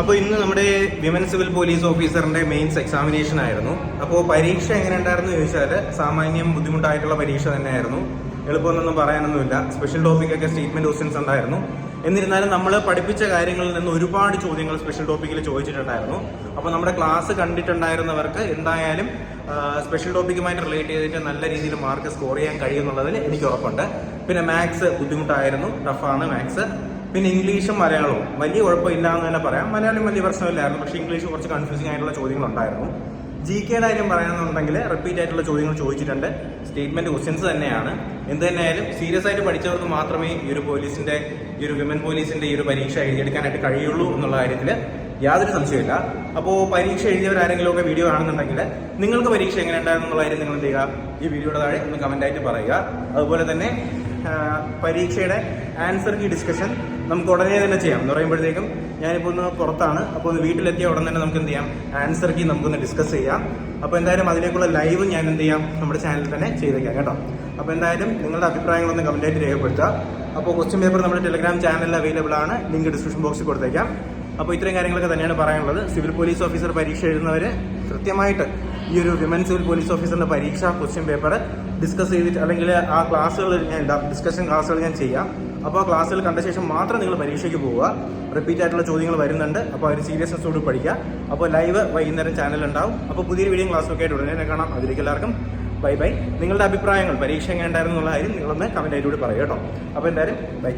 അപ്പോൾ ഇന്ന് നമ്മുടെ വിമൻ സിവിൽ പോലീസ് ഓഫീസറിന്റെ മെയിൻസ് എക്സാമിനേഷൻ ആയിരുന്നു. അപ്പോൾ പരീക്ഷ എങ്ങനെ ഉണ്ടായിരുന്നു ചോദിച്ചാൽ സാമാന്യം ബുദ്ധിമുട്ടായിട്ടുള്ള പരീക്ഷ തന്നെയായിരുന്നു. എളുപ്പമൊന്നും പറയാനൊന്നുമില്ല. സ്പെഷ്യൽ ടോപ്പിക്കൊക്കെ സ്റ്റേറ്റ്മെന്റ് ക്വസ്റ്റ്യൻസ് ഉണ്ടായിരുന്നു. എന്നിരുന്നാലും നമ്മൾ പഠിപ്പിച്ച കാര്യങ്ങളിൽ നിന്ന് ഒരുപാട് ചോദ്യങ്ങൾ സ്പെഷ്യൽ ടോപ്പിക്കിൽ ചോദിച്ചിട്ടുണ്ടായിരുന്നു. അപ്പോൾ നമ്മുടെ ക്ലാസ് കണ്ടിട്ടുണ്ടായിരുന്നവർക്ക് എന്തായാലും സ്പെഷ്യൽ ടോപ്പിക്കുമായിട്ട് റിലേറ്റ് ചെയ്തിട്ട് നല്ല രീതിയിൽ മാർക്ക് സ്കോർ ചെയ്യാൻ കഴിയുമെന്നുള്ളതിൽ എനിക്ക് ഉറപ്പുണ്ട്. പിന്നെ മാത്സ് ബുദ്ധിമുട്ടായിരുന്നു, ടഫാണ് മാത്സ്. പിന്നെ ഇംഗ്ലീഷും മലയാളവും വലിയ കുഴപ്പമില്ല എന്ന് തന്നെ പറയാം. മലയാളം വലിയ പ്രശ്നമില്ലായിരുന്നു, പക്ഷേ ഇംഗ്ലീഷ് കുറച്ച് കൺഫ്യൂസിംഗ് ആയിട്ടുള്ള ചോദ്യങ്ങളുണ്ടായിരുന്നു. GKയുടെ കാര്യം പറയുകയാണെന്നുണ്ടെങ്കിൽ റിപ്പീറ്റ് ആയിട്ടുള്ള ചോദ്യങ്ങൾ ചോദിച്ചിട്ടുണ്ട്. സ്റ്റേറ്റ്മെന്റ് ക്വസ്റ്റ്യൻസ് തന്നെയാണ്. എന്ത് തന്നെയായാലും സീരിയസ് ആയിട്ട് പഠിച്ചവർക്ക് മാത്രമേ ഈ ഒരു വിമൻ പോലീസിന്റെ ഈ ഒരു പരീക്ഷ എഴുതിയെടുക്കാനായിട്ട് കഴിയുള്ളൂ എന്നുള്ള കാര്യത്തിൽ യാതൊരു സംശയമില്ല. അപ്പോൾ പരീക്ഷ എഴുതിയവരാരെങ്കിലും ഒക്കെ വീഡിയോ കാണുന്നുണ്ടെങ്കിൽ നിങ്ങൾക്ക് പരീക്ഷ എങ്ങനെ ഉണ്ടായിരുന്നു എന്നുള്ള കാര്യം നിങ്ങൾ എന്ത് ചെയ്യുക, ഈ വീഡിയോയുടെ താഴെ ഒന്ന് കമന്റായിട്ട് പറയുക. അതുപോലെ തന്നെ പരീക്ഷയുടെ ആൻസർ കീ ഡിസ്കഷൻ നമുക്ക് ഉടനെ തന്നെ ചെയ്യാം. എന്ന് പറയുമ്പോഴത്തേക്കും ഞാനിപ്പോൾ ഒന്ന് പുറത്താണ്, അപ്പോൾ ഒന്ന് വീട്ടിലെത്തിയ ഉടൻ തന്നെ നമുക്ക് എന്ത് ചെയ്യാം, ആൻസർ കീ നമുക്കൊന്ന് ഡിസ്കസ് ചെയ്യാം. അപ്പോൾ എന്തായാലും അതിലേക്കുള്ള ലൈവ് ഞാൻ എന്ത് ചെയ്യാം, നമ്മുടെ ചാനലിൽ തന്നെ ചെയ്തേക്കാം കേട്ടോ. അപ്പോൾ എന്തായാലും നിങ്ങളുടെ അഭിപ്രായങ്ങളൊന്ന് കമന്റായിട്ട് രേഖപ്പെടുത്തുക. അപ്പോൾ ക്വസ്റ്റ്യൻ പേപ്പർ നമ്മുടെ ടെലഗ്രാം ചാനലിൽ അവൈലബിൾ ആണ്, ലിങ്ക് ഡിസ്ക്രിപ്ഷൻ ബോക്സിൽ കൊടുത്തേക്കാം. അപ്പോൾ ഇത്രയും കാര്യങ്ങളൊക്കെ തന്നെയാണ് പറയാനുള്ളത്. സിവിൽ പോലീസ് ഓഫീസർ പരീക്ഷ എഴുതുന്നവർ കൃത്യമായിട്ട് ഈ ഒരു വിമൻ സിവിൽ പോലീസ് ഓഫീസറിന്റെ പരീക്ഷ ക്വസ്റ്റ്യൻ പേപ്പർ ഡിസ്കസ് ചെയ്തിട്ട്, അല്ലെങ്കിൽ ആ ക്ലാസ്സുകൾ ഡിസ്കഷൻ ക്ലാസ്സുകൾ ഞാൻ ചെയ്യാം. അപ്പോൾ ആ ക്ലാസ്സുകൾ കണ്ട ശേഷം മാത്രം നിങ്ങൾ പരീക്ഷയ്ക്ക് പോവുക. റിപ്പീറ്റ് ആയിട്ടുള്ള ചോദ്യങ്ങൾ വരുന്നുണ്ട്, അപ്പോൾ അവർ സീരിയസ്നെസ്സോട് പഠിക്കുക. അപ്പോൾ ലൈവ് വൈകുന്നേരം ചാനലുണ്ടാവും. അപ്പോൾ പുതിയൊരു വീഡിയോ ക്ലാസ്സൊക്കെ ആയിട്ട് ഉടനെ കാണാം. അതിലേക്ക് എല്ലാവർക്കും ബൈ ബൈ. നിങ്ങളുടെ അഭിപ്രായങ്ങൾ പരീക്ഷ എങ്ങനെ ഉണ്ടായിരുന്നു എന്നുള്ള കാര്യം നിങ്ങളൊന്ന് കമന്റ് ആയിട്ട് കൂടി പറയുക കേട്ടോ. അപ്പോൾ എന്തായാലും ബൈ.